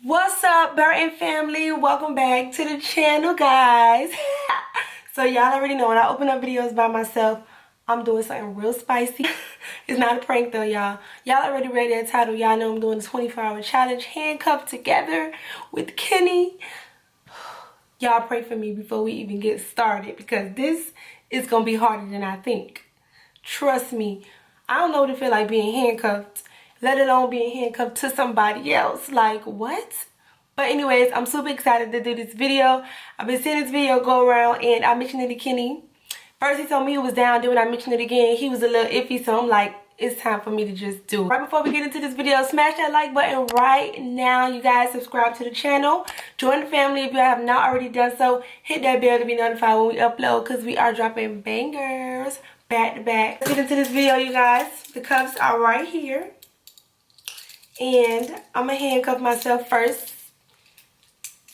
What's up, Burton family? Welcome back to the channel, guys. So y'all already know when I open up videos by myself, I'm doing something real spicy. It's not a prank though, y'all. Y'all already read that title. Y'all know I'm doing a 24-hour challenge, handcuffed together with Kenny. Y'all pray for me before we even get started because this is gonna be harder than I think. Trust me. I don't know what it feel like being handcuffed, let alone being handcuffed to somebody else. Like, what? But anyways, I'm super excited to do this video. I've been seeing this video go around and I mentioned it to Kenny. First he told me he was down, then when I mentioned it again, he was a little iffy, so I'm like, it's time for me to just do it. Right before we get into this video, smash that like button right now. You guys subscribe to the channel. Join the family if you have not already done so. Hit that bell to be notified when we upload because we are dropping bangers back to back. Let's get into this video, you guys. The cuffs are right here. And I'm going to handcuff myself first.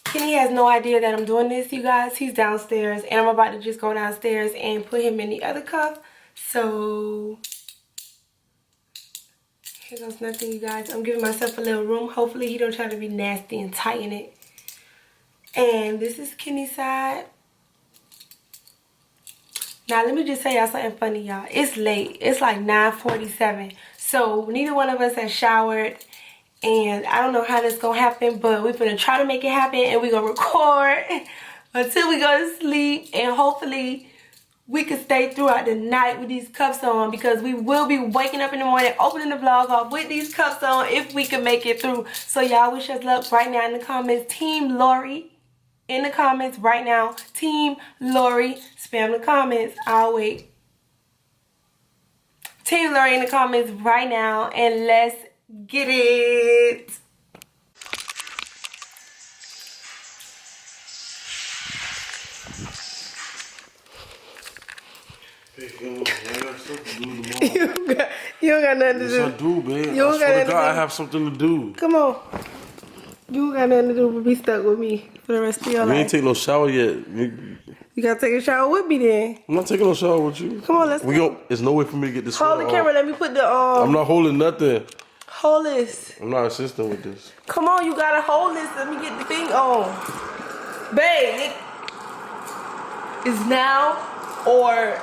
Kenny has no idea that I'm doing this, you guys. He's downstairs and I'm about to just go downstairs and put him in the other cuff. So here goes nothing, you guys. I'm giving myself a little room. Hopefully he don't try to be nasty and tighten it. And this is Kenny's side. Now let me just tell y'all something funny, y'all. It's late. It's like 9:47. So neither one of us has showered. And I don't know how this gonna happen, but we're gonna try to make it happen and we're gonna record until we go to sleep, and hopefully we can stay throughout the night with these cuffs on because we will be waking up in the morning, opening the vlog off with these cuffs on if we can make it through. So y'all wish us luck right now in the comments. Team Lori in the comments right now. Team Lori, spam the comments. I'll wait. Team Lori in the comments right now, and let's get it. You don't got nothing to do. Yes, I do, babe. You don't got nothing to do. I have something to do. Come on. You don't got nothing to do but be stuck with me for the rest of your life. We ain't take no shower yet. You gotta take a shower with me then. I'm not taking no shower with you. Come on, let's go. There's no way for me to get this. Hold the camera. Let me put the I'm not holding nothing. Hold this. I'm not assisting with this. Come on, you gotta hold this. Let me get the thing on. Babe, it's now or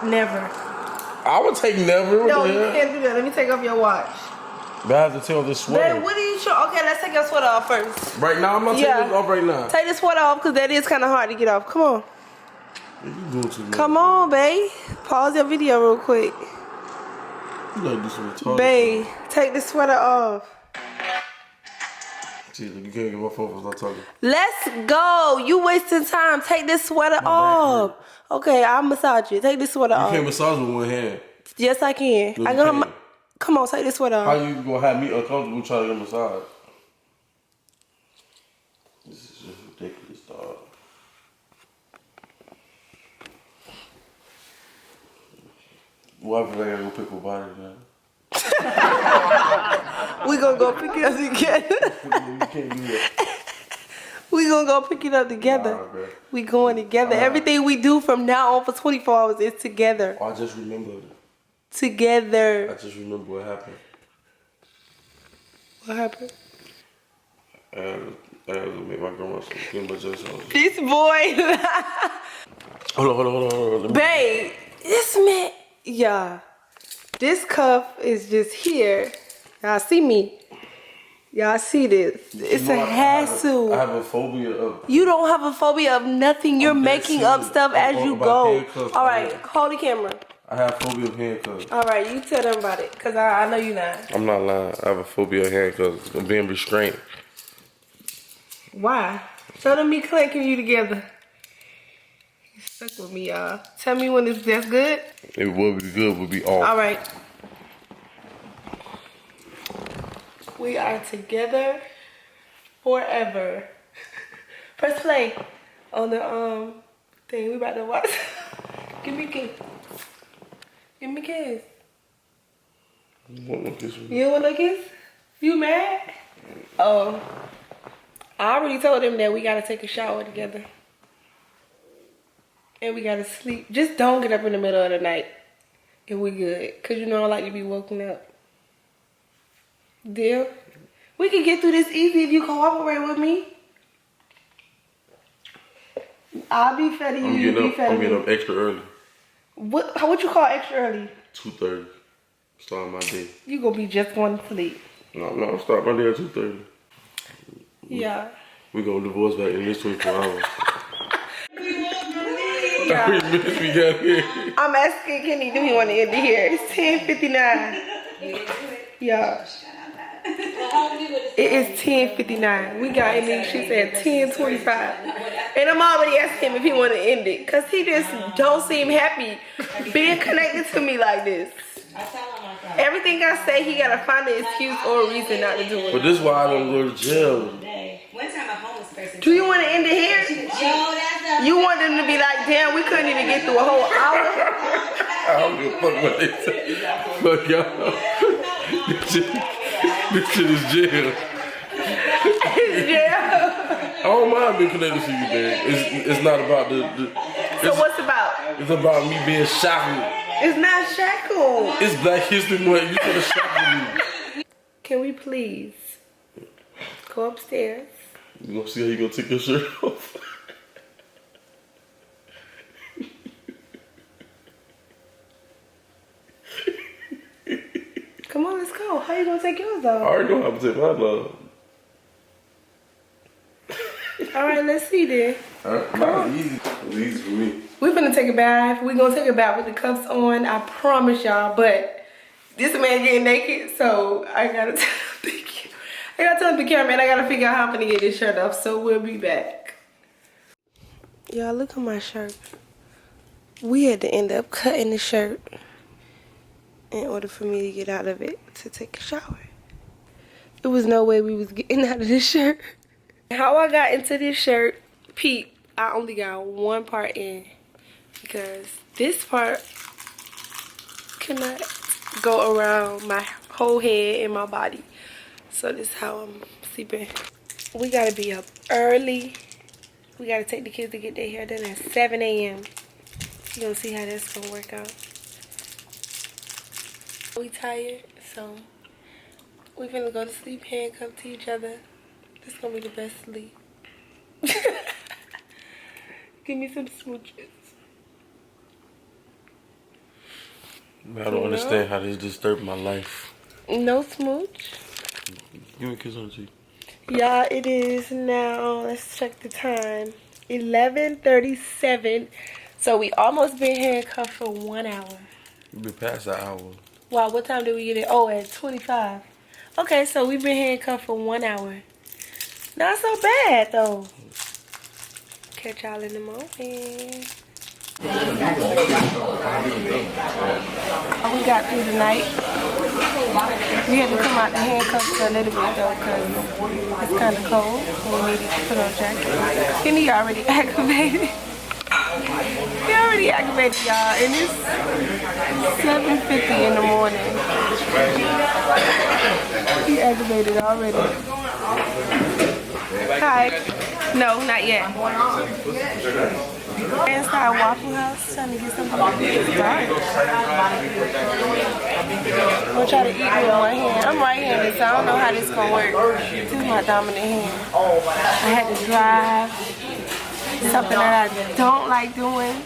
never. I would take never. No, you can't do that. Let me take off your watch. But I have to take off this sweater. Babe, what are you sure? Okay, let's take your sweater off first. Right now? I'm not taking it off right now. Take the sweater off because that is kind of hard to get off. Come on. You doing too much. Come on, babe. Pause your video real quick. You gotta do some retarded. Babe, take the sweater off. Gee, you can't get my phone if I'm not talking. Let's go. You wasting time. Take this sweater off. Okay, I'll massage you. Take this sweater off. You can't massage with one hand. Yes, I can. No, Come on, take this sweater off. How you gonna have me uncomfortable trying to get a massage? This is just ridiculous, dog. Why would I gotta go pick my body, man? We gonna go pick it up together. You can't do that. We gonna go pick it up together. Nah, We going together. Everything we do from now on for 24 hours is together. Oh, I just remembered. Together. I just remember what happened. What happened? I had to make my grandma some peanut butter jelly. This boy. Hold on. Babe, this man. Yeah. This cuff is just here. Y'all see me. Y'all see this. It's a hassle. I have a phobia of... You don't have a phobia of nothing. You're making up stuff as you go. All right, hold the camera. I have phobia of handcuffs. All right, you tell them about it, because I know you're not. I'm not lying. I have a phobia of handcuffs. I'm being restrained. Why? Show them me clanking you together. You stuck with me, y'all. Tell me when that's good. It would be good, would be off. All right. We are together forever. Press play on the thing. We about to watch. Give me a kiss. Give me a kiss. You want no kiss with me? You don't want no kiss? You mad? Oh. I already told him that we gotta take a shower together. And we gotta sleep. Just don't get up in the middle of the night. And we good. Cause you know I like to be woken up. Deal? We can get through this easy if you cooperate with me. I'll be fed to you. I'm getting up extra early. What you call extra early? 2:30. Start my day. You gonna be just going to sleep. No, start my day at 2:30. Yeah. We gonna divorce back in this 24 hours. Yeah. How many minutes we got here? I'm asking Kenny, do he want to end it here? It's 10:59. Yeah. It is 10:59. We got in these shits at 10:25. And I'm already asking him if he want to end it. Because he just don't seem happy being connected to me like this. Everything I say, he got to find an excuse or a reason not to do it. But this is why I don't go to jail. One time a homeless person. Do you want to end it here? You want them to be like, damn, we couldn't even get through a whole hour? I don't give a fuck what they say. Fuck y'all. This shit is jail. It's jail. I don't mind being connected to you, man. It's not about So what's about? It's about me being shackled. It's not shackled. It's Black History Month. You could have shackled me. Can we please go upstairs? You gonna see how you gonna take your shirt off? Come on, let's go. How you gonna take yours I off? already know how to take mine off. Alright, let's see then. Come on. Easy. It's easy for me. We're finna take a bath. We're gonna take a bath with the cuffs on. I promise y'all, but this man getting naked, so I gotta tell the cameraman I gotta figure out how I'm gonna get this shirt off, so we'll be back. Y'all, look at my shirt. We had to end up cutting the shirt in order for me to get out of it to take a shower. There was no way we was getting out of this shirt. How I got into this shirt, peep, I only got one part in because this part cannot go around my whole head and my body. So this is how I'm sleeping. We gotta be up early. We gotta take the kids to get their hair done at 7 a.m. You gonna see how that's gonna work out. We tired, so we finna go to sleep handcuffed to each other. This gonna be the best sleep. Give me some smooches. I don't understand how this disturbed my life. No smooch. Give me a kiss on the cheek. Y'all, it is now, let's check the time, 11:37. So we almost been handcuffed for 1 hour. We've been past that hour. Wow, what time did we get it? Oh, at 25. Okay, so we've been handcuffed for 1 hour. Not so bad, though. Catch y'all in the moment. We got through the night. We had to come out the handcuffs a little bit, though, because it's kind of cold. We needed to put on jackets. Kenny already activated. He already activated, y'all, and it's 7:50 in the morning. He activated already. Hi. No, not yet. Inside Waffle House, trying to get something to eat. It's dark. I'm gonna try to eat with one hand. I'm right-handed, so I don't know how this gonna work. This is my dominant hand. I had to drive. Something that I don't like doing.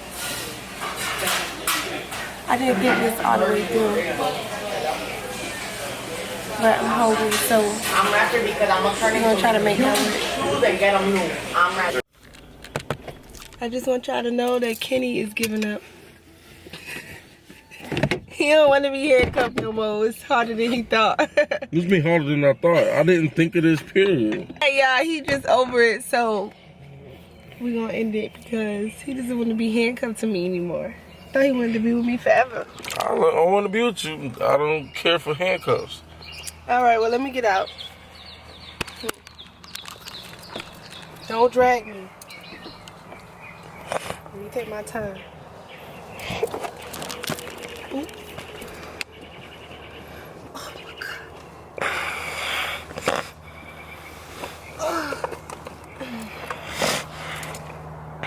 I didn't think this all the way through. But I'm hungry, so I'm gonna try to make that work. I just want y'all to know that Kenny is giving up. He don't want to be handcuffed no more. It's harder than he thought. It's been harder than I thought. I didn't think of this, period. Hey, y'all, he just over it, so we're gonna end it because he doesn't want to be handcuffed to me anymore. I thought he wanted to be with me forever. I want to be with you. I don't care for handcuffs. All right, well, let me get out. Don't drag me. Let me take my time. Ooh. Oh my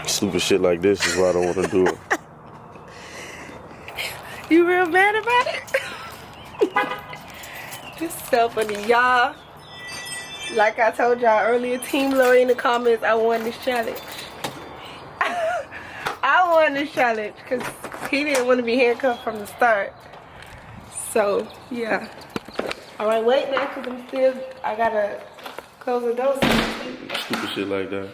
God. Stupid shit like this is why I don't want to do it. You real mad about it? This is so funny, y'all. Like I told y'all earlier, Team Lori in the comments, I won this challenge. I won this challenge because he didn't want to be handcuffed from the start. So, yeah. Alright, wait now because I gotta close the door. Stupid shit like that.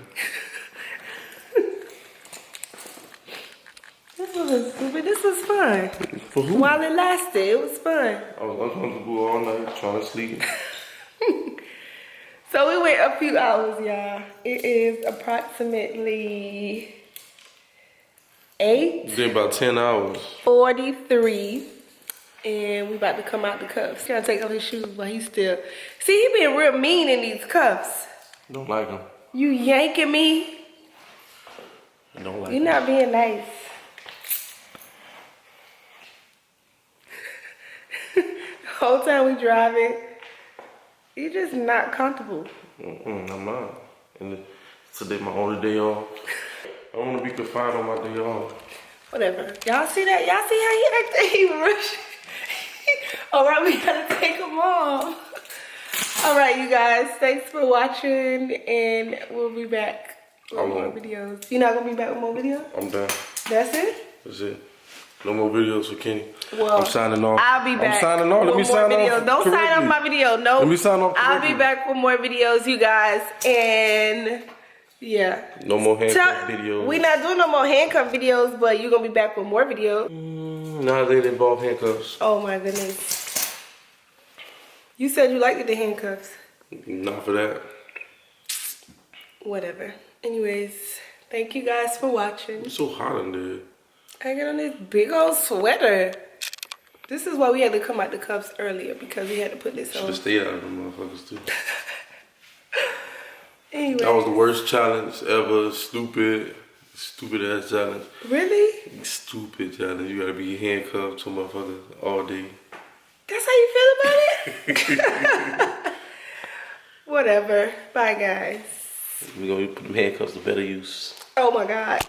This wasn't stupid. This was fun. For who? While it lasted, it was fun. I was uncomfortable all night trying to sleep. So we went a few hours, y'all. It is approximately 8:43, Did about 10 hours. and we about to come out the cuffs. Gotta take off his shoes, but he's still. See, he being real mean in these cuffs. Don't like him. You yanking me. I don't like You're him. not being nice. The whole time we driving, you're just not comfortable. I'm not. And today my only day off. I want to be confined on my day off. Whatever. Y'all see that? Y'all see how he acted? He rushed. Alright, we gotta take him off. Alright, you guys. Thanks for watching, and we'll be back with more videos. You're not gonna be back with more videos? I'm done. That's it? That's it. No more videos for Kenny. Well, I'm signing off. I'll be back. I'm signing off. Let me with more sign videos. off. Don't sign correctly. off my video. No. Let me sign off. I'll be correctly. back with more videos, you guys. And yeah. No more handcuff videos. We're not doing no more handcuff videos, but you're gonna be back with more videos. Now they involve handcuffs. Oh my goodness. You said you liked the handcuffs. Not for that. Whatever. Anyways, thank you guys for watching. It's so hot in there. I got on this big old sweater. This is why we had to come out the cuffs earlier, because we had to put this Should on. have stayed out of them motherfuckers too. Anyway. That was the worst challenge ever. Stupid ass challenge. Really? Stupid challenge. You gotta be handcuffed to motherfuckers all day. That's how you feel about it? Whatever. Bye, guys. We gonna put them handcuffs to better use. Oh my God.